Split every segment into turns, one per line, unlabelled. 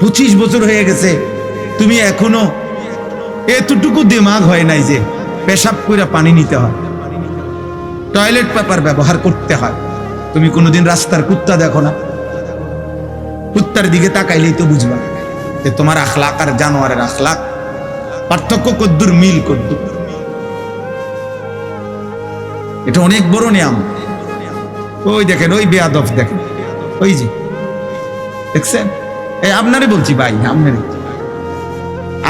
25 বছর হয়ে গেছে, তুমি এখনো এতটুকু দিমাগ হয় নাই যে পেশাব করে পানি নিতে হয়, টয়লেট পেপার ব্যবহার করতে হয়। তুমি কোনোদিন রাস্তার কুত্তা দেখো না? কুত্তার দিকে তাকাইলেই তো বুঝবা যে তোমার আখলাক আর জানোয়ারের আখলাক পার্থক্য কদ্দুর, মিল কদ্দুর। এটা অনেক বড় নিয়ম। ওই দেখেন, ওই বেয়াদব দেখেন, ওই যে দেখছেন? এই আপনারে বলছি ভাই,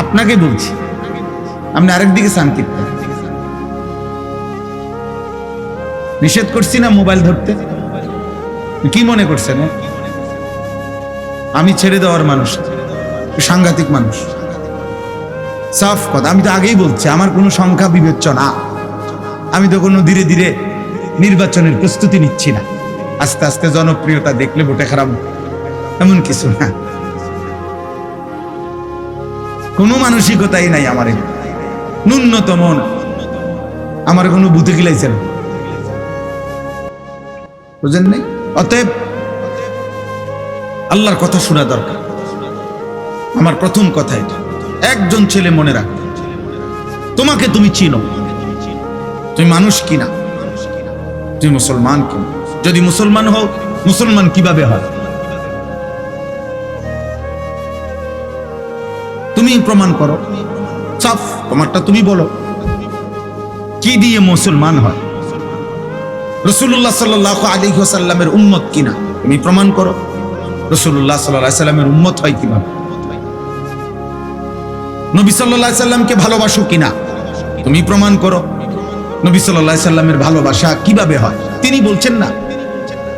আপনাকে বলছি, আপনি আরেকদিকে শান্তি নিষেধ করছি না মোবাইল ধরতে? কি মনে করছেন আমি ছেড়ে দেওয়ার মানুষ? সাংঘাতিক মানুষ, সাফ কথা। আমি তো আগেই বলছি, আমার কোনো সংখ্যা বিবেচনা, আমি তো কোনো ধীরে ধীরে নির্বাচনের প্রস্তুতি নিচ্ছি না। আস্তে আস্তে জনপ্রিয়তা দেখলে ভোটে খারাপ, এমন কিছু না। কোনো মানসিকতাই নাই আমার, ন্যূনতম না। আমার কোনো বুথে গিলাইছে না, বুঝেন নাই? অতএব আল্লাহর কথা শোনা দরকার। আমার প্রথম কথা এটা, একজন ছেলে মনে রাখ, তোমাকে তুমি চিনো, তুমি মানুষ কিনা, তুমি মুসলমান কিনা। যদি মুসলমান হও, মুসলমান কিভাবে হয় তুমি প্রমাণ করো, সাফ তোমারটা তুমি বলো, কি দিয়ে মুসলমান হয়? রাসূলুল্লাহ সাল্লাল্লাহু আলাইহি ওয়াসাল্লামের উম্মত কিনা, তুমি প্রমাণ করো। রাসূলুল্লাহ সাল্লাল্লাহু আলাইহি ওয়াসাল্লামের উম্মত হয় কিভাবে? নবী সাল্লাল্লাহু আলাইহি ওয়াসাল্লামকে ভালোবাসো কিনা, তুমি প্রমাণ করো। নবী সাল্লাল্লাহু আলাইহি ওয়াসাল্লামের ভালোবাসা কিভাবে হয়? তিনি বলছেন না,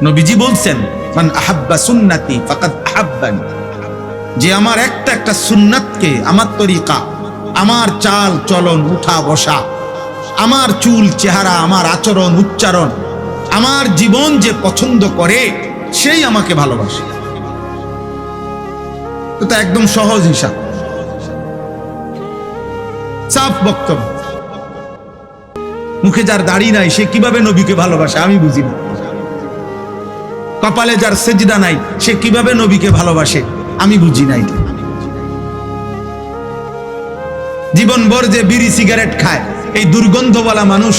নবীজি বলছেন, মান আহাব্বা সুন্নতি ফাকাদ আহাব্বানি, যে আমার একটা একটা সুন্নাতকে, আমার তরিকা, আমার চাল চলন, উঠা বসা, আমার চুল চেহারা, আমার আচরণ উচ্চারণ, আমার জীবন যে পছন্দ করে, সেই আমাকে ভালোবাসে। তো একদম সহজ হিসাব, সাফ বক্তব্য। মুখে যার দাড়ি নাই, সে কিভাবে নবীকে ভালোবাসে আমি বুঝি না। কপালে যার সেজদা নাই, সে কিভাবে নবীকে ভালোবাসে আমি বুঝি নাই। জীবনভর যে বিড়ি সিগারেট খায়, এই দুর্গন্ধওয়ালা মানুষ,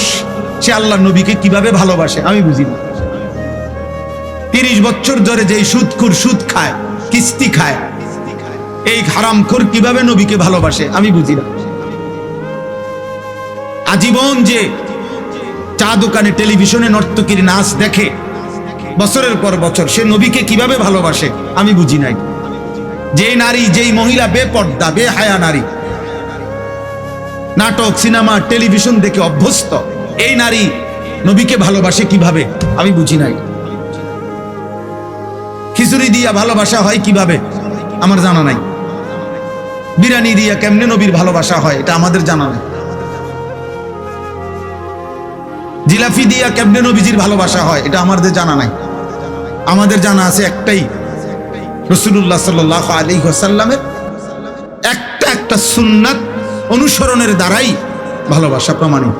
সে আল্লাহ নবীকে কিভাবে ভালোবাসে আমি বুঝি না। 30 বছর ধরে যে সুদখোর, সুদ খায়, কিস্তি খায়, এই হারামখোর কিভাবে নবীকে ভালোবাসে আমি বুঝি না। আজীবন যে চা দোকানে, টেলিভিশনে নর্তকীর নাচ দেখে বছরের পর বছর, সে নবীকে কিভাবে ভালোবাসে আমি বুঝি নাই। যে নারী, যেই মহিলা বেপর্দা, বেহায়া নারী, নাটক, সিনেমা, টেলিভিশন দেখে অভ্যস্ত, এই নারী নবীকে ভালোবাসে কিভাবে আমি বুঝি নাই। খিচুড়ি দিয়া ভালোবাসা হয় কিভাবে আমার জানা নাই। বিরিয়ানি দিয়া কেমনে নবীর ভালোবাসা হয় এটা আমাদের জানা নাই। জিলাফি দিয়া কেমনে নবীজির ভালোবাসা হয় এটা আমাদের জানা নাই। আমাদের জানা আছে একটাই, রাসূলুল্লাহ সাল্লাল্লাহু আলাইহি ওয়াসাল্লামের একটা একটা সুন্নাত অনুসরণের দ্বারাই ভালোবাসা প্রমাণিত।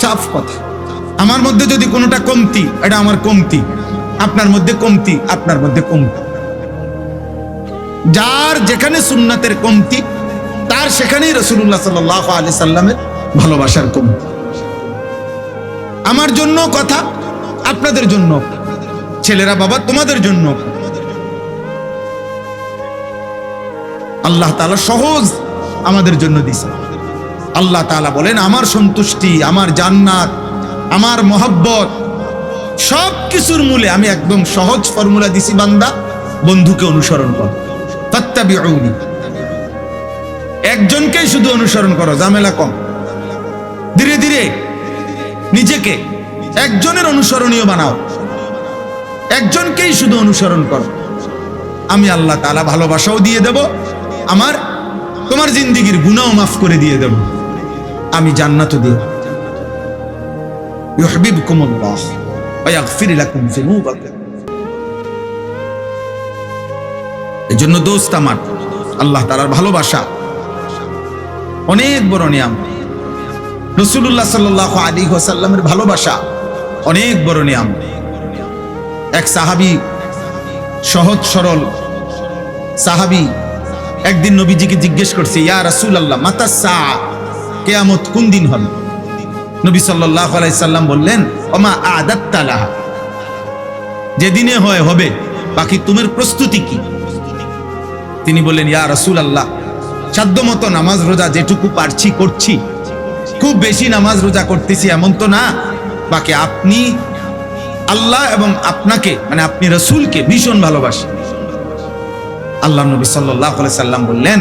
সাফ কথা। আমার মধ্যে যদি কোনোটা কমতি, এটা আমার কমতি, আপনার মধ্যে কমতি, আপনার মধ্যে কমতি। যার যেখানে সুন্নাতের কমতি, তার সেখানেই রাসূলুল্লাহ সাল্লাল্লাহু আলাইহি সাল্লামের ভালোবাসার কমতি। আমার জন্য কথা, আপনাদের জন্য, ছেলেরা বাবা তোমাদের জন্য। আল্লাহ তাআলা সহজ আমাদের জন্য দিয়েছে। আল্লাহ তাআলা বলেন, আমার সন্তুষ্টি, আমার জান্নাত, আমার মহব্বত, সব কিছুর মূলে আমি একদম সহজ ফর্মুলা দিছি, বান্দা বন্ধুকে অনুসরণ করো, ফাত্তাবিউনি। একজনকেই শুধু অনুসরণ করো, ঝামেলা কম। ধীরে ধীরে নিজেকে একজনের অনুসরণীয় বানাও, একজনকেই শুধু অনুসরণ করো। আমি আল্লাহ তাআলা ভালোবাসাও দিয়ে দেব, আমার তোমার জিন্দেগীর গুনাহও মাফ করে দিয়ে দেব, আমি জান্নাতও দিয়ে দেব। ইউহিব্বুকুমুল্লাহ ওয়া ইয়াগফির লাকুম যুনুবাকুম। এজন্য দোস্ত আমার, আল্লাহ তাআলার ভালোবাসা অনেক বড় নিয়ামত। রাসূলুল্লাহ সাল্লাল্লাহু আলাইহি ওয়াসাল্লামের ভালোবাসা অনেক বড় নিয়ামত। এক সাহাবী সহজ সরল সাহাবী একদিন নবীজিকে জিজ্ঞেস করছে, ইয়া রাসূলুল্লাহ মাতা সাআ, কিয়ামত কোন দিন হবে? নবী সাল্লাল্লাহু আলাইহি সাল্লাম বললেন, ওমা আদাত্তা লাহা, যেদিনে হয় হবে, বাকি তোমার প্রস্তুতি কি? তিনি বললেন, ইয়া রাসূলুল্লাহ, সাধ্যমতো নামাজ রোজা যেটুকু পারছি করছি, খুব বেশি নামাজ রোজা করতেছি এমন তো না, বাকি আপনি আল্লাহ এবং আপনাকে মানে আপনি রাসূলকে ভীষণ ভালোবাসেন। আল্লাহ নবী সাল্লাল্লাহু আলাইহি সাল্লাম বললেন,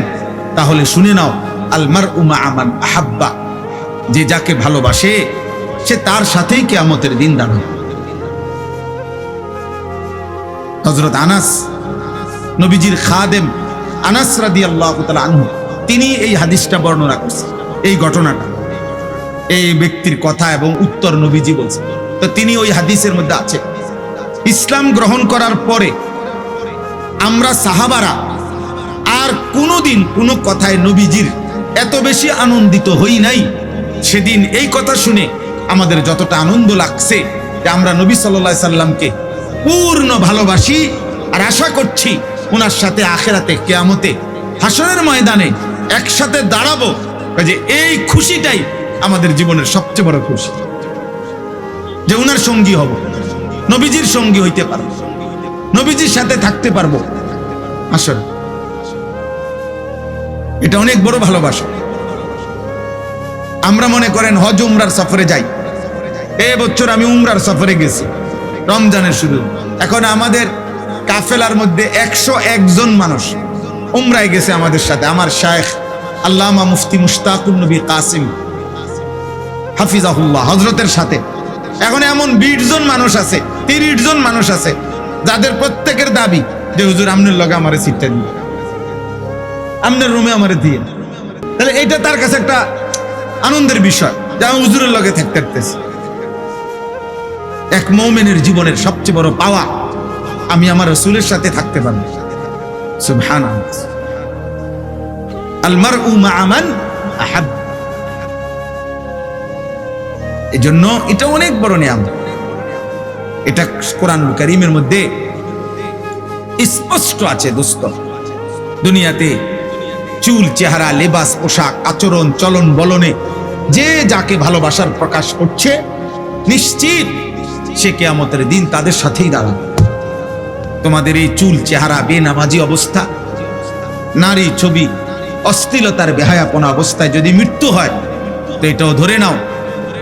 তাহলে শুনে নাও, আল মারউ মা'a মান আহাব্বা, যে যাকে ভালোবাসে সে তার সাথেই কিয়ামতের দিন দাঁড়াবে। হযরত আনাস, নবীজির খাদেম আনাস রাদিয়াল্লাহু তাআলা আনহু, তিনি এই হাদিসটা বর্ণনা করেছেন, এই ঘটনাটা, এই ব্যক্তির কথা এবং উত্তর নবীজি বলছেন। তো তিনি ওই হাদিসের মধ্যে আছে, ইসলাম গ্রহণ করার পরে আমরা সাহাবারা আর কোনোদিন কোনো কথায় নবীজির এত বেশি আনন্দিত হই নাই। সেদিন এই কথা শুনে আমাদের যতটা আনন্দ লাগছে যে আমরা নবী সাল্লাল্লাহু আলাইহি সাল্লামকে পূর্ণ ভালোবাসি আর আশা করছি ওনার সাথে আখিরাতে কিয়ামতে হাসরের ময়দানে একসাথে দাঁড়াবো, যে এই খুশিটাই আমাদের জীবনের সবচেয়ে বড় খুশি, যে ওনার সঙ্গী হব, নবীজির সঙ্গী হইতে পারবো, নবীজির সাথে থাকতে পারবো। আসলে এটা অনেক বড় ভালোবাসা। আমরা মনে করেন হজ উমরার সফরে যাই, এই বছর আমি উমরার সফরে গেছি রমজানের শুরু, এখন আমাদের কাফেলার মধ্যে 101 জন মানুষ উমরায় গেছে আমাদের সাথে, আমার শায়েখ আল্লামা মুফতি মুশতাকুন নবী কাসিম হাফিজাহুল্লাহ হযরতের সাথে। এখন এমন 20 জন মানুষ আছে, 30 জন মানুষ আছে যাদের প্রত্যেকের দাবি যে হুজুর আপনার লগে আমারে সিটটা দিন, আপনার রুমে আমারে দিয়ে। তাহলে এটা তার কাছে একটা আনন্দের বিষয় যে আমি হুজুরের লগে থাকতে পারতেছি। এক মুমিনের জীবনের সবচেয়ে বড় পাওয়া, আমি আমার রাসূলের সাথে থাকতে পারবো। সুবহানাল্লাহ। আল মারউ মা'a মান আহাব, এজন্য এটা অনেক বড় নিয়ামত। এটা কোরআনুল কারীমের মধ্যে স্পষ্ট আছে দোস্ত। দুনিয়াতে চুল, চেহারা, লেবাস, পোশাক, আচরণ, চলন বলনে যে যাকে ভালোবাসার প্রকাশ করছে, নিশ্চিত সে কিয়ামতের দিন তাদের সাথেই দাঁড়াবে। তোমাদের এই চুল, চেহারা, বেনামাজি অবস্থা, নারী ছবি, অশ্লীলতার বেহায়াপনা অবস্থায় যদি মৃত্যু হয়, তো এটাও ধরে নাও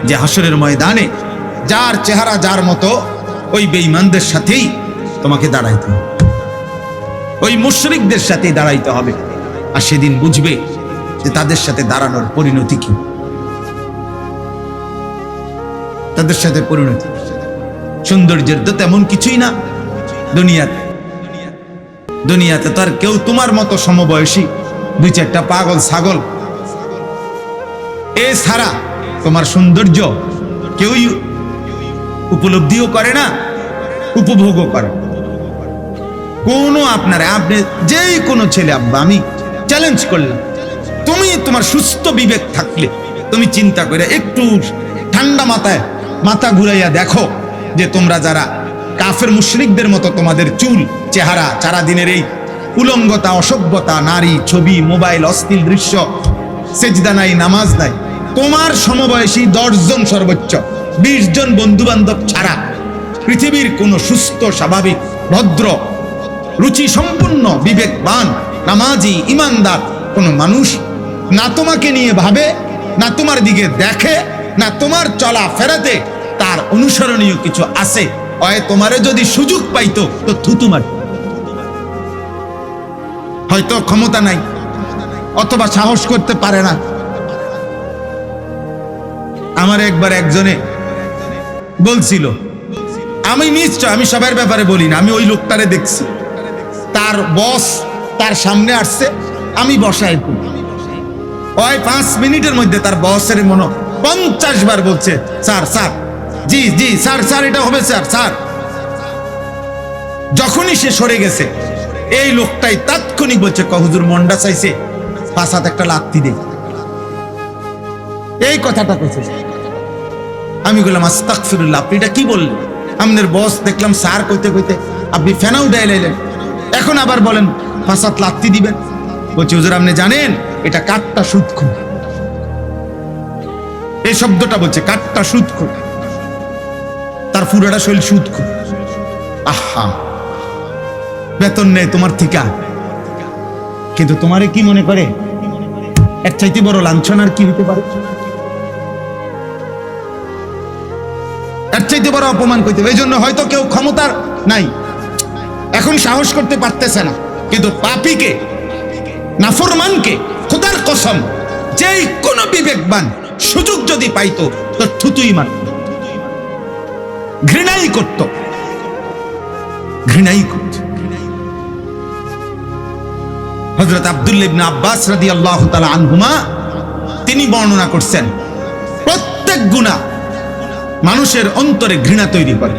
যে হাসরের ময়দানে যার চেহারা যার মতো ওই বেঈমানদের সাথেই তোমাকে দাঁড়াইতে হবে, ওই মুশরিকদের সাথেই দাঁড়াইতে হবে। আর সেদিন বুঝবে যে তাদের সাথে দাঁড়ানোর পরিণতি কি, তাদের সাথে পরিণতি। সৌন্দর্যের তো তেমন কিছুই না দুনিয়াতে। দুনিয়াতে তো আর কেউ তোমার মতো সমবয়সী 2-4টা পাগল ছাগল এ ছাড়া তোমার সৌন্দর্য কেউই উপলব্ধিও করে না, উপভোগও করে কোনো। আপনি যেই কোনো ছেলে, আব্বা আমি চ্যালেঞ্জ করলাম, তুমি তোমার সুস্থ বিবেক থাকলে তুমি চিন্তা করে একটু ঠান্ডা মাথায় মাথা ঘুরাইয়া দেখো যে তোমরা যারা কাফের মুশরিকদের মতো তোমাদের চুল, চেহারা, সারাদিনের এই উলঙ্গতা, অসভ্যতা, নারী ছবি, মোবাইল, অশ্লীল দৃশ্য, সেজদা নাই, নামাজ নাই, তোমার সমবয়সী 10 জন সর্বোচ্চ 20 জন বন্ধু বান্ধব ছাড়া পৃথিবীর কোন সুস্থ, স্বাভাবিক, ভদ্র, রুচি সম্পন্ন, বিবেকবান, নামাজি, ইমানদার কোন মানুষ না তোমাকে নিয়ে ভাবে, না তোমার দিকে দেখে, না তোমার চলা ফেরাতে তার অনুসরণীয় কিছু আছে। হয় তোমারে যদি সুযোগ পাইতো তো থুতু মার, হয়তো ক্ষমতা নাই অথবা সাহস করতে পারে না। আমার একবার একজনে বলছিল, আমি নিশ্চয়, আমি সবার ব্যাপারে বলি না, আমি ওই লোকটারে দেখছি, তার বস তার সামনে আসছে, আমি বসায় ওই 5 মিনিটের মধ্যে তার বসের মনে 50 বার বলছে, স্যার স্যার, জি জি স্যার স্যার, এটা হবে স্যার স্যার। যখনই সে সরে গেছে, এই লোকটাই তাৎক্ষণিক বলছে, হুজুর মন্ডা চাইছে, 5 হাত একটা লাত্তি দে, এই কথাটা কইছে। আমি বললাম, আস্তাগফিরুল্লাহ, আপনি এটা কি বললেন? আপনার বস দেখলাম স্যার কইতে কইতে আপনি ফেনাও ডাইলাইলেন, এখন আবার বলেন 5-7 লাত্তি দিবেন। বলছি হুজুর আপনি জানেন এটা কাট্টা সুদখোর, এই শব্দটা বলছে কাট্টা সুদখোর, তার পুরোটা শৈল সুদখোর। আহা, বেতন নেই তোমার ঠিকা, কিন্তু তোমারে কি মনে করে এর চাইতে বড় লাঞ্ছনা আর কি হতে পারে? এর চাইতে বড় অপমান করতে হবে। এই জন্য হয়তো কেউ ক্ষমতার নাই, এখন সাহস করতে পারতেছে না, কিন্তু পাপীকে, নাফরমানকে খোদার কসম যেই কোনো বিবেকবান সুযোগ যদি পাইতো তো থুতুই মারত, ঘৃণাই করত, ঘৃণাই করত। হযরত আব্দুল্লাহ ইবনে আব্বাস রাদিয়াল্লাহু তাআলা আনহুমা তিনি বর্ণনা করছেন প্রত্যেক গুনাহ মানুষের অন্তরে ঘৃণা তৈরি করে।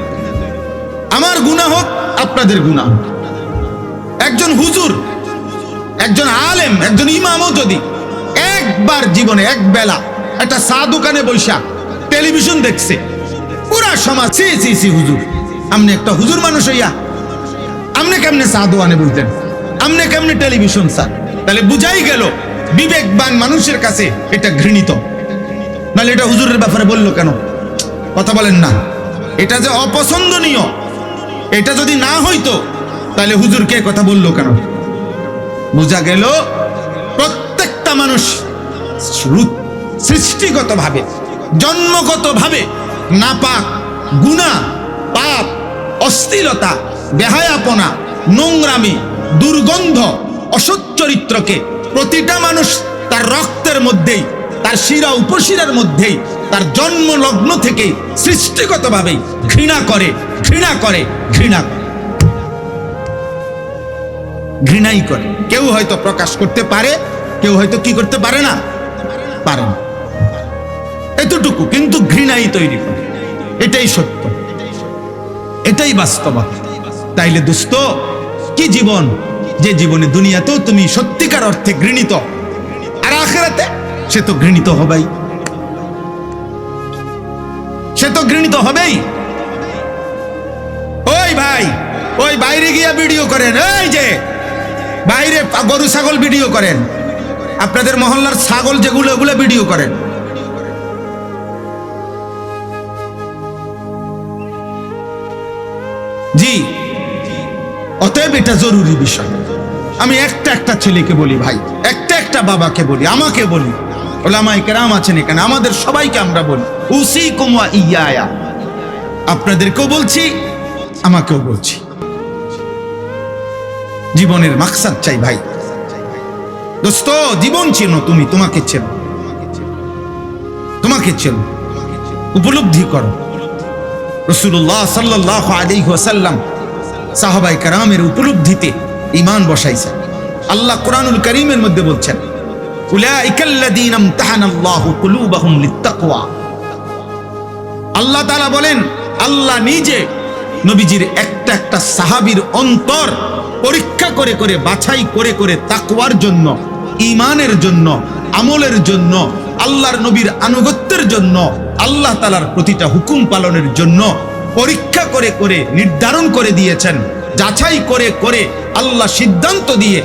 আমার গুনাহ হোক, আপনাদের গুনাহ হোক, একজন হুজুর, একজন আলেম, একজন ইমামও যদি একবার জীবনে এক বেলা একটা চা দোকানে বৈশা টেলিভিশন দেখছে, পুরা সমাজ সি সি সি হুজুর, আমনে একটা হুজুর মানুষ হইয়া আমনে কেমনে চা দোকানে বলতেন, আমনে কেমনে টেলিভিশন স্যার, তাহলে বুঝাই গেল বিবেকবান মানুষের কাছে এটা ঘৃণিত। নাহলে এটা হুজুরের ব্যাপারে বললো কেন? কথা বলেন না, এটা যে অপছন্দনীয়, এটা যদি না হইতো তাহলে হুজুরকে কথা বললো কেন? বোঝা গেল প্রত্যেকটা মানুষ সৃষ্টিগতভাবে, জন্মগতভাবে নাপাক, গুনাহ, পাপ, অশ্লীলতা, বেহায়াপনা, নোংরামি, দুর্গন্ধ, অসৎ চরিত্রকে প্রতিটা মানুষ তার রক্তের মধ্যেই, তার শিরা উপশিরার মধ্যেই, তার জন্ম লগ্ন থেকে সৃষ্টিগতভাবেই ঘৃণা করে, ঘৃণা করে, ঘৃণা করে, ঘৃণাই করে। কেউ হয়তো প্রকাশ করতে পারে, কেউ হয়তো কি করতে পারে না, পারে না, এতটুকু, কিন্তু ঘৃণাই তৈরি করে। এটাই সত্য, এটাই বাস্তবতা। তাইলে দোস্ত, কি জীবন, যে জীবনে দুনিয়াতেও তুমি সত্যিকার অর্থে ঘৃণিত, আর আখিরাতে সে তো ঘৃণিত হবেই, সে তো ঘৃণিত হবেই। ওই ভাই, ওই বাইরে গিয়া ভিডিও করেন, এই যে বাইরে গরু ছাগল ভিডিও করেন, আপনাদের মহল্লার ছাগল যেগুলো ওগুলো ভিডিও করেন, জি। অতএব এটা জরুরি বিষয়। আমি একটা ছেলেকে বলি ভাই, একটা বাবাকে বলি, আমাকে বলি, ওলামায়ে কেরাম আছেন এখানে, আমাদের সবাইকে আমরা বলি, উসিকুম ওয়া ইয়া, আপনাদেরকেও বলছি, আমাকেও বলছি, জীবনের মাকসাদ চাই ভাই। দোস্ত, জীবন চেনো তুমি, তোমাকে চেনো, তোমাকে চেনো, উপলব্ধি করো। রাসূলুল্লাহ সাল্লাল্লাহু আলাইহি ওয়াসাল্লাম সাহাবায়ে কেরামের উপলব্ধিতে ঈমান বসাইছেন। আল্লাহ কোরআনুল কারীমের মধ্যে বলছেন, উলাইকাল্লাযীনা ইমতাহানাল্লাহু কুলুবাহুম লিত্তাকওয়া। আল্লাহ তাআলা বলেন, আল্লাহ নিজে নবীজির একটা সাহাবীর অন্তর পরীক্ষা করে করে, বাছাই করে করে তাকওয়ার জন্য, ঈমানের জন্য, আমলের জন্য, আল্লাহর নবীর আনুগত্যের জন্য, আল্লাহ তাআলার প্রতিটা হুকুম পালনের জন্য পরীক্ষা করে করে নির্ধারণ করে দিয়েছেন, যাচাই করে করে আল্লাহ সিদ্ধান্ত দিয়ে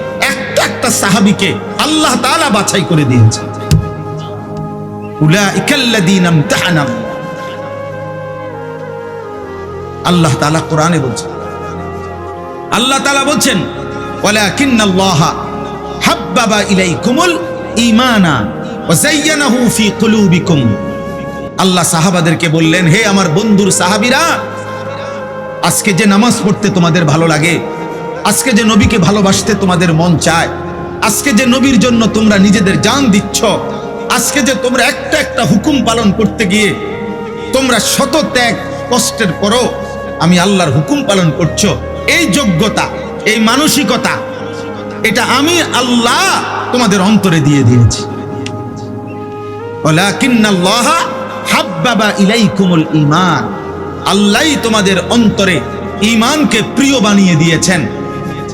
একটা সাহাবীকে আল্লাহ তাআলা বাছাই করে দিয়েছেন। উলাইকাল্লাযীনা ইমতাহানাল্লাহ, আল্লাহ তাআলা কোরআনে বলছেন, আল্লাহ তাআলা বলছেন, ওয়ালাকিন্নাল্লাহা হাব্বাবা ইলাইকুমুল ঈমানা ওয়া যায়্যানাহু ফি কুলুবিকুম। আল্লাহ সাহাবাদেরকে বললেন, হে আমার বন্ধুর সাহাবীরা, আজকে যে নামাজ পড়তে তোমাদের ভালো লাগে, আজকে যে নবীকে ভালোবাসতে তোমাদের মন চায়, আজকে যে নবীর জন্য তোমরা নিজেদের জান দিচ্ছ, আজকে যে তোমরা একটা হুকুম পালন করতে গিয়ে তোমরা শত ত্যাগ কষ্টের পরও আমি আল্লাহর হুকুম পালন করছো, এই যোগ্যতা, এই মানসিকতা, এটা আমি আল্লাহ তোমাদের অন্তরে দিয়ে দিয়েছি। ওয়ালাকিন্নাল্লাহা হাব্বাবা ইলাইকুমুল ঈমান, আল্লাহই তোমাদের অন্তরে ঈমানকে প্রিয় বানিয়ে দিয়েছেন।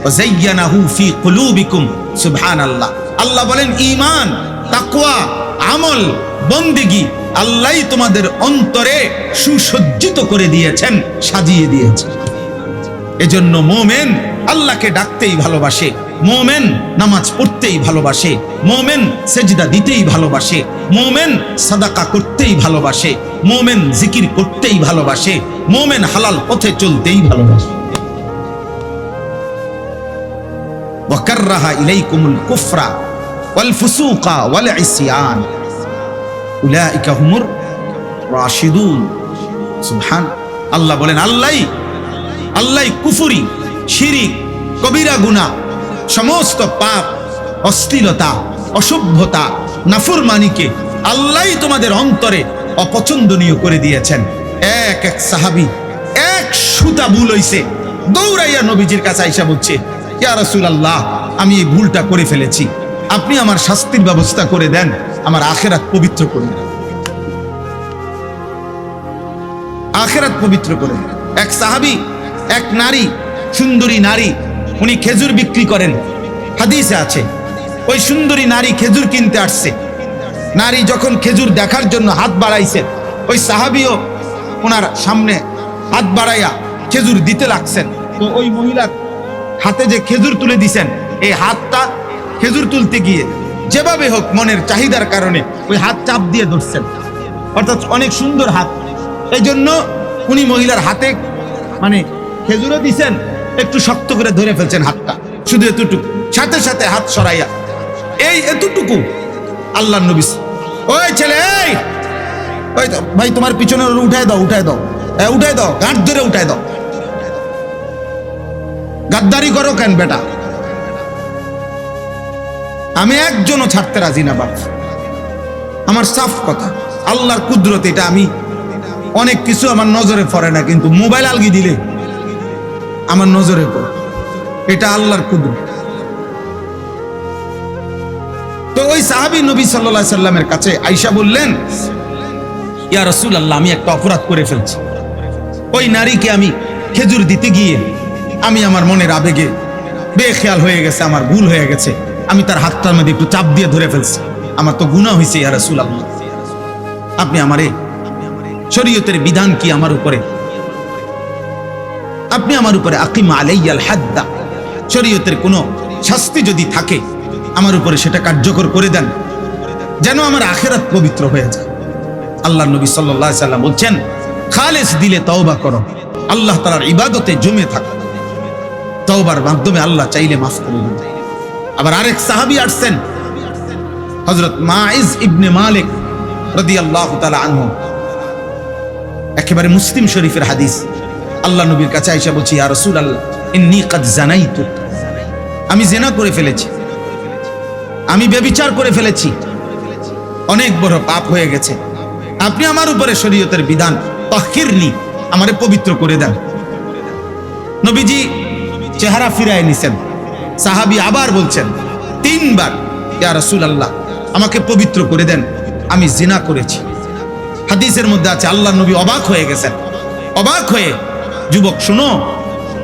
ওয়া যায়্যানাহু ফি কুলুবিকুম, সুবহানাল্লাহ। আল্লাহ বলেন, ঈমান, তাকওয়া, আমল, বন্দেগী আল্লাহই তোমাদের অন্তরে সুসজ্জিত করে দিয়েছেন, সাজিয়ে দিয়েছেন। এজন্য মুমিন আল্লাহকে ডাকতেই ভালোবাসে, মুমিন নামাজ পড়তেই ভালোবাসে, মুমিন সেজদা দিতেই ভালোবাসে, মুমিন সাদাকা করতেই ভালোবাসে, মুমিন জিকির করতেই ভালোবাসে, মুমিন হালাল পথে চলতেই ভালোবাসে। ওয়াকাররাহা ইলাইকুমুল কুফরা ওয়াল ফুসুকা ওয়াল ইসয়ান উলাইকা হুমুর রাশিদুন। সুবহান আল্লাহ বলেন, আল্লাহ কুফরি, শিরিক, কবিরা গুনাহ, সমস্ত পাপ, অশ্লীলতা, অসভ্যতা, নাফরমানিকে আল্লাহই তোমাদের অন্তরে অপছন্দনীয় করে দিয়েছেন। এক সাহাবী এক সুতা ভুল হইছে, দৌড়াইয়া নবীজির কাছে আইসা বলছে, ইয়া রাসূলুল্লাহ, আমি এই ভুলটা করে ফেলেছি, আপনি আমার শাস্তির ব্যবস্থা করে দেন, আমার আখিরাত পবিত্র করে দেন, আখিরাত পবিত্র করে দেন। এক সাহাবী, এক নারী, সুন্দরী নারী, উনি খেজুর বিক্রি করেন, হাদিসে আছে। ওই সুন্দরী নারী খেজুর কিনতে আসছে। নারী যখন খেজুর দেখার জন্য হাত বাড়াইছে, ওই সাহাবীও ওনার সামনে হাত বাড়াইয়া খেজুর দিতে লাগছেন। তো ওই মহিলার হাতে যে খেজুর তুলে দিছেন, এই হাতটা খেজুর তুলতে গিয়ে যেভাবে হোক মনের চাহিদার কারণে ওই হাত চাপ দিয়ে ধরছেন, অর্থাৎ অনেক সুন্দর হাত, এই জন্য উনি মহিলার হাতে মানে খেজুরও দিছেন, একটু শক্ত করে ধরে ফেলছেন হাতটা, শুধু এতটুকু, সাথে সাথে হাত সরাইয়া এই এতটুকু। আল্লাহ নবী, ওই ছেলে, ওই ভাই তোমার পিছনে উঠায় দাও, উঠায় দাও, উঠায় দাও, গাঁট ধরে উঠায় দাও, গাদ্দারি করো কেন বেটা? আমি একজনও ছাড়তে রাজি না বাপ, আমার সাফ কথা, আল্লাহর কুদরত এটা। আমি অনেক কিছু আমার নজরে পড়ে না, কিন্তু মোবাইল আলগি দিলে আমার নজরে পড়ে, এটা আল্লাহর কুদরত। তো ওই সাহাবী নবী সাল্লাল্লাহু আলাইহি সাল্লামের কাছে আয়েশা বললেন, ইয়া রাসূলুল্লাহ, আমি একটা অপরাধ করে ফেলছি। ওই নারীকে আমি খেজুর দিতে গিয়ে আমি আমার মনের আবেগে বেখেয়াল হয়ে গেছে, আমার ভুল হয়ে গেছে, আমি তার হাতটার মধ্যে একটু চাপ দিয়ে ধরে ফেলছি, আমার তো গুনাহ হয়েছে ইয়া রাসূলুল্লাহ, আপনি আমারে শরীয়তের বিধান কি আমার উপরে, আপনি আমার উপরে আকিম আলাইয়াল হাদ্দা, শরীয়তের কোনো শাস্তি যদি থাকে আমার উপরে সেটা কার্যকর করে দেন, যেন আমার আখিরাত পবিত্র হয়ে যায়। আল্লাহ নবী সাল্লাল্লাহু আলাইহি সাল্লাম বলছেন, খালেস দিলে তওবা করো, আল্লাহ তাআলার ইবাদতে জমে থাকো, তওবার মাধ্যমে আল্লাহ চাইলে মাফ করে দেন। আবার আরেক সাহাবী আসছেন, হযরত মাইজ ইবনে মালিক রাদিয়াল্লাহু তাআলা আনহু, একেবারে মুসলিম শরীফের হাদিস। আল্লাহ নবীর কাছে আয়েশা বলছি, ইয়া রাসূলুল্লাহ, ইন্নী কাদ জানাইতু, আমি জিনা করে ফেলেছি, আমি ব্যভিচার করে ফেলেছি, অনেক বড় পাপ হয়ে গেছে, আপনি আমার উপরে শরীয়তের বিধান তাহহিরনি, আমারে পবিত্র করে দেন। নবীজি চেহারা ফিরায় নিছেন। সাহাবী আবার বলছেন 3 বার, ইয়া রাসূলুল্লাহ, আমাকে পবিত্র করে দেন, আমি জিনা করেছি। হাদিসের মধ্যে আছে আল্লাহ নবী অবাক হয়ে গেছেন। অবাক হয়ে, যুবক শোনো,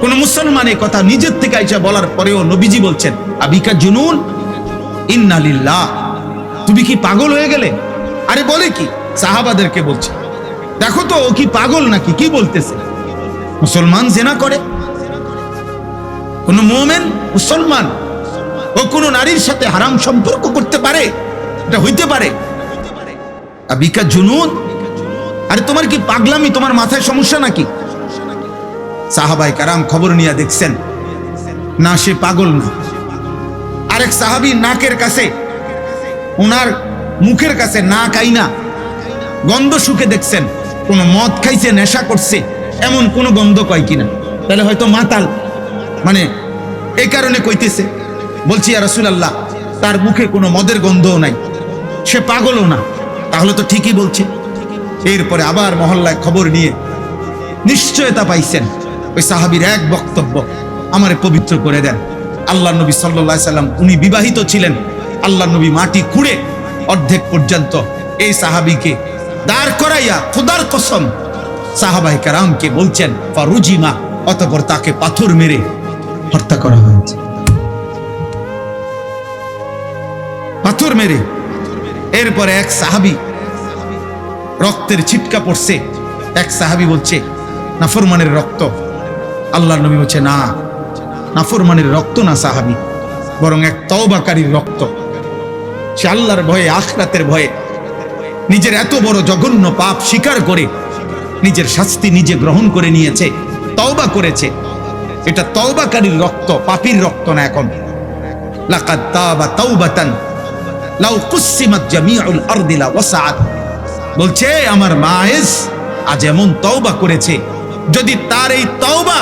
কোন মুসলমান এই কথা নিজের থেকে আইসা বলার পরেও নবীজি বলছেন, আবিকা জুনুন, ইন্না লিল্লাহ, তুমি কি পাগল হয়ে গেলে? আরে বলে কি? সাহাবাদেরকে বলছে, দেখো তো ও কি পাগল নাকি, কি বলতেছে? মুসলমান জিনা করে? কোন মুমিন মুসলমান ও কোন নারীর সাথে হারাম সম্পর্ক করতে পারে? এটা হইতে পারে? আবিকা জুনুন, আরে তোমার কি পাগলামি, তোমার মাথায় সমস্যা নাকি? সাহাবায়ে কেরাম খবর নিয়ে দেখছেন, না সে পাগল না। আরেক সাহাবী নাকের কাছে, ওনার মুখের কাছে নাক আইনা গন্ধ শুকে দেখছেন, কোন মদ খাইছে, নেশা করছে, এমন কোন গন্ধ কয় কিনা। তাহলে হয়তো মাতাল, মানে এই কারণে কইতেছে। বলছি, ইয়া রাসূলুল্লাহ, তার মুখে কোনো মদের গন্ধও নাই, সে পাগলও না, তাহলে তো ঠিকই বলছে। এরপরে আবার মহল্লায় খবর নিয়ে নিশ্চয়তা পাইছেন, ওই সাহাবীর এক বক্তব্য, আমারে পবিত্র করে দেন। আল্লাহ নবী সাল্লাল্লাহু আলাইহি সাল্লাম, উনি বিবাহিত ছিলেন, আল্লাহ নবী মাটি খুঁড়ে অর্ধেক পর্যন্ত এই সাহাবীকে দাঁড় করাইয়া খোদার কসম সাহাবায়ে কেরামকে বলছেন, ফারুজিমা, অতঃপর তাকে পাথর মেরে হত্যা করা হয়েছে, পাথর মেরে। এরপরে এক সাহাবী, রক্তের ছিটকা পড়ছে, এক সাহাবী বলছে নাফরমানের রক্ত। আল্লাহ নবী বলছে, না, নাফরমানের রক্ত না সাহাবী, বরং এক তওবাকারীর রক্ত। সে আল্লাহর ভয়ে, আখিরাতের ভয়ে নিজের এত বড় জঘন্য পাপ স্বীকার করে নিজের শাস্তি নিজে গ্রহণ করে নিয়েছে, তওবা করেছে। এটা তওবাকারীর রক্ত, পাপীর রক্ত না। এখন লাকাদ তাবা তাওবাতান লাউ কুসিমাত জামিউল আরদি লা ওয়াসাআত, বলছে আমার মায়েজ আজ এমন তওবা করেছে, যদি তার এই তওবা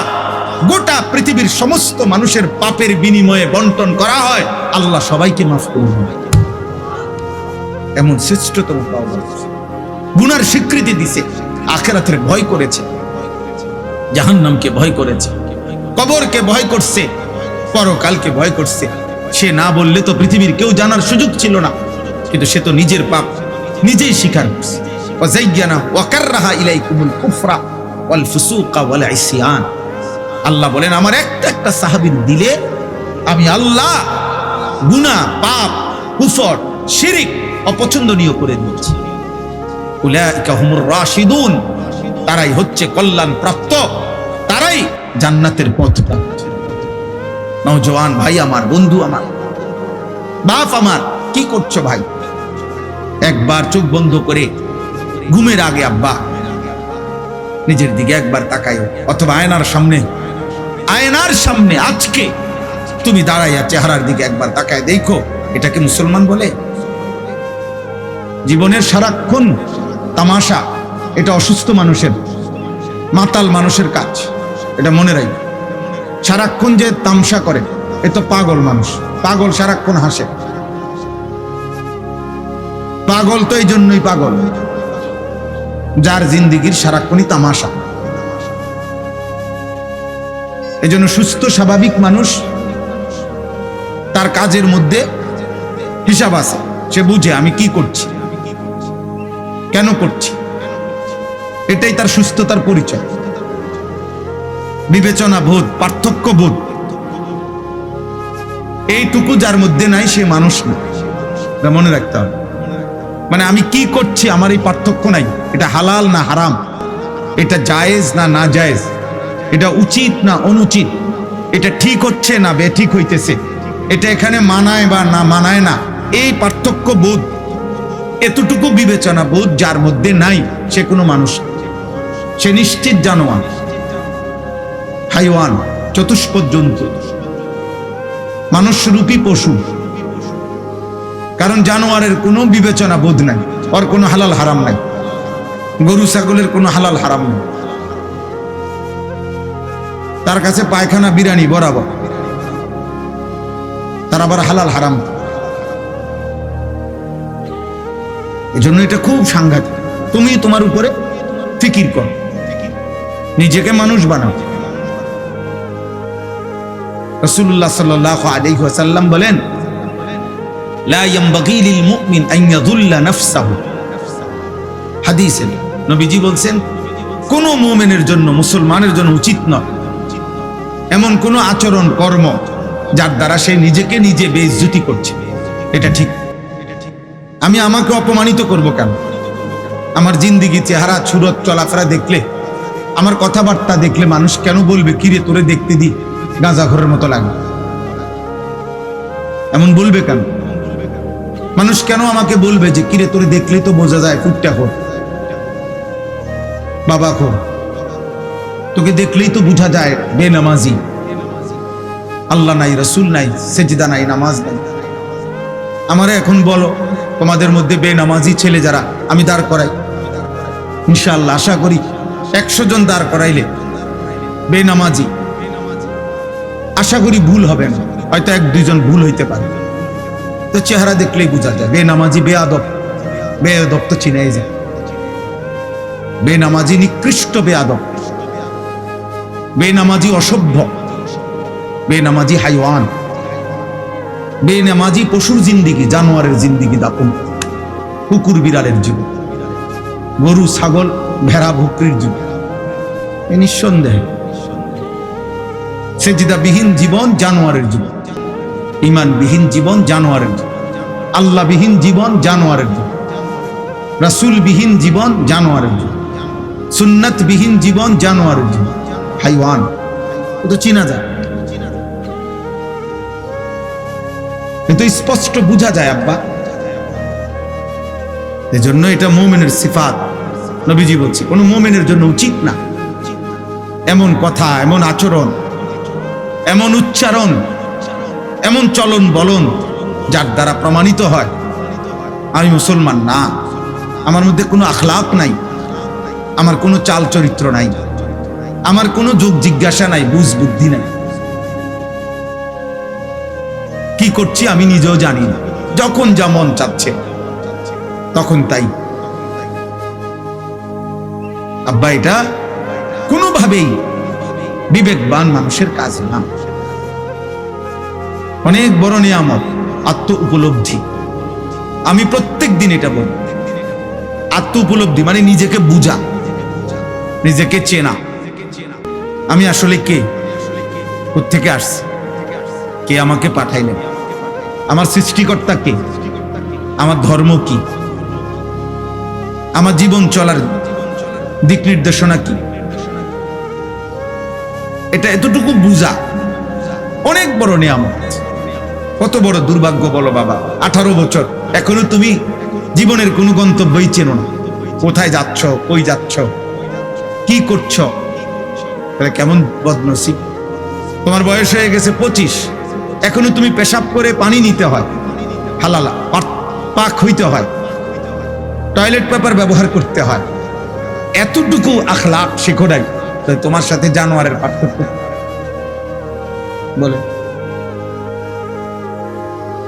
গোটা পৃথিবীর সমস্ত মানুষের পাপের বিনিময়ে বন্টন করা হয়, আল্লাহ সবাইকে মাফ করবেন। এমন শ্রেষ্ঠতম তওবা, গুনার স্বীকৃতি দিছে, আখিরাতের ভয় করেছে, জাহান্নামকে ভয় করেছে, কবরকে ভয় করছে, পরকালকে ভয় করছে। সে না বললে তো পৃথিবীর কেউ জানার সুযোগ ছিল না, কিন্তু সে তো নিজের পাপ নিজেই স্বীকার করছে। ওয়াযায়্যানা ওয়া কাররাহা ইলাইকুমুল কুফরা ওয়াল ফুসুকা ওয়াল ইসয়ান। আল্লাহ বলেন আমার একটা একটা সাহাবীর দিলে আমি আল্লাহ গুনাহ, পাপ, কুফর, শিরক অপছন্দনীয় করে দিয়েছি। উলাইকা হুমুর রাশিদুন, তারাই হচ্ছে কল্যাণ প্রাপ্ত, তারাই জান্নাতের পথ প্রাপ্ত। নওজওয়ান ভাই আমার, বন্ধু আমার, বাপ আমার, কি করছো ভাই? একবার চোখ বন্ধ করে ঘুমের আগে আব্বা নিজের দিকে একবার তাকাই, অথবা আয়নার সামনে আজকে তুমি দাঁড়াইয়া চেহারার দিকে একবার তাকায় দেখো, এটাকে মুসলমান বলে? জীবনের সারাক্ষণ তামাশা, এটা অসুস্থ মানুষের, মাতাল মানুষের কাজ, এটা মনে রাখবে। সারাক্ষণ যে তামসা করে এ তো পাগল মানুষ, পাগল সারাক্ষণ হাসে। পাগল তো এই জন্যই পাগল, যার জিন্দিগির সারাক্ষণই তামাশা। এই জন্য সুস্থ স্বাভাবিক মানুষ, তার কাজের মধ্যে হিসাব আছে, সে বুঝে আমি কি করছি, কেন করছি, এটাই তার সুস্থতার পরিচয়। বিবেচনা বোধ, পার্থক্য বোধ, এইটুকু যার মধ্যে নাই সে মানুষ না, এটা মনে রাখতে হবে। মানে আমি কি করছি আমার এই পার্থক্য নাই, এটা হালাল না হারাম, এটা জায়েজ না না জায়েজ, এটা উচিত না অনুচিত, এটা ঠিক হচ্ছে না বেঠিক হইতেছে, এটা এখানে মানায় বা না মানায় না, এই পার্থক্য বোধ, এতটুকু বিবেচনা বোধ যার মধ্যে নাই সে কোনো মানুষ, সে নিশ্চিত জানোয়ার, হাইওয়ান, চতুষ্পদ জন্তু, মানুষরূপী পশু। কারণ জানোয়ারের কোনো বিবেচনা বোধ নাই, ওর কোনো হালাল হারাম নাই। গরু ছাগলের কোনো হালাল হারাম নেই, তার কাছে পায়খানা বিরানি বরাবর, তার আবার হালাল হারাম। এজন্য এটা খুব সাংঘাতিক। তুমি তোমার উপরে ফিকির কর, নিজেকে মানুষ বানাও। রাসূলুল্লাহ সাল্লাল্লাহু আলাইহি ওয়াসাল্লাম বলেন, লা ইয়ানবাগি লিল মুমিন আন ইয়াযুল্লা নাফসাহু। হাদিসে নবীজি বলছেন, কোন মুমিনের জন্য, মুসলমানের জন্য উচিত নয় এমন কোন আচরণ কর্ম যার দ্বারা সে নিজেকে নিজে বেইজ্জতি করছে। এটা ঠিক। আমি আমাকে অপমানিত করব কেন? আমার জিন্দিগি, চেহারা, সুরত, চলাফেরা দেখলে, আমার কথাবার্তা দেখলে মানুষ কেন বলবে, কিরে তোরে দেখতে দি গাঁজাখোরের মতো লাগে? এমন বলবে কেন? মানুষ কেন আমাকে বলবে যে কিরে তোরে দেখলেই তো বোঝা যায় ফুটটা খোর, বাবা খোর, তোকে দেখলেই তো বোঝা যায় বেনামাজি, আল্লাহ নাই, রসুল নাই, সেজদা নাই, নামাজ নাই। আমারে এখন বলো তোমাদের মধ্যে বেনামাজি ছেলে যারা আমি দাঁড় করাই, ইনশাআল্লাহ আশা করি 100 জন দাঁড় করাইলে বেনামাজি, আশা করি ভুল হবে না, হয়তো 1-2 জন ভুল হইতে পারে। তো চেহারা দেখলেই বোঝা যায় বেনামাজি, বেয়াদব। বেয়াদব তো চিনাই যায়, বেনামাজি নিকৃষ্ট বেয়াদব, বেনামাজি অসভ্য, বেনামাজি হাইওয়ান, বেনামাজি পশুর জিন্দিগি, জানোয়ারের জিন্দিগি দাপন, কুকুর বিড়ালের জীবন, গরু ছাগল ভেড়া বকরির জীবন। এ নিঃসন্দেহে সেজদাবিহীন জীবন জানোয়ারের জীবন, ঈমানবিহীন জীবন জানোয়ারের জীবন, আল্লাহবিহীন জীবন জানোয়ারের জীবন, রাসূলবিহীন জীবন জানোয়ারের জীবন, সুন্নাতবিহীন জীবন জানোয়ারের জীবন, হাইওয়ান। ও তো চিনা যায়। কিন্তু স্পষ্ট বোঝা যায় আব্বা। এজন্য এটা মুমিনের সিফাত। নবীজি বলছে কোন মুমিনের জন্য উচিত না এমন কথা, এমন আচরণ, এমন উচ্চারণ, এমন চলন বলন যার দ্বারা প্রমাণিত হয় আমি মুসলমান না, আমার মধ্যে কোনো আখলাক নাই, আমার কোনো চাল চরিত্র নাই, আমার কোনো যোগ জিজ্ঞাসা নাই, বুঝ বুদ্ধি নাই, কি করছি আমি নিজেও জানি না, যখন যা মন চাচ্ছে তখন তাই। আব্বা এটা কোনোভাবেই বিবেকবান মানুষের কাজ না। অনেক বড় নিয়ামত আত্ম উপলব্ধি। আমি প্রত্যেক দিন এটা বলি, আত্ম উপলব্ধি মানে নিজেকে বুঝা, নিজেকে চেনা। আমি আসলে কে, কোত্থেকে আসছি, কে আমাকে পাঠাইলেন, আমার সৃষ্টিকর্তা কে, আমার ধর্ম কি, আমার জীবন চলার দিক নির্দেশনা কি, এটা এতটুকু বুঝা অনেক বড় নিয়ামত। কত বড় দুর্ভাগ্য বলো বাবা, 18 বছর এখনো তুমি জীবনের কোনো গন্তব্যই চেনো না, কোথায় যাচ্ছ, কই যাচ্ছ, কি করছ, তাহলে কেমন বদনসিব। তোমার বয়স হয়ে গেছে 25, এখনো তুমি পেশাব করে পানি নিতে হয়, হালালা পাক হইতে হয়, টয়লেট পেপার ব্যবহার করতে হয়, এতটুকু আখলাক শেখো নাই, তোমার সাথে জানোয়ারের পার্থক্য বলে।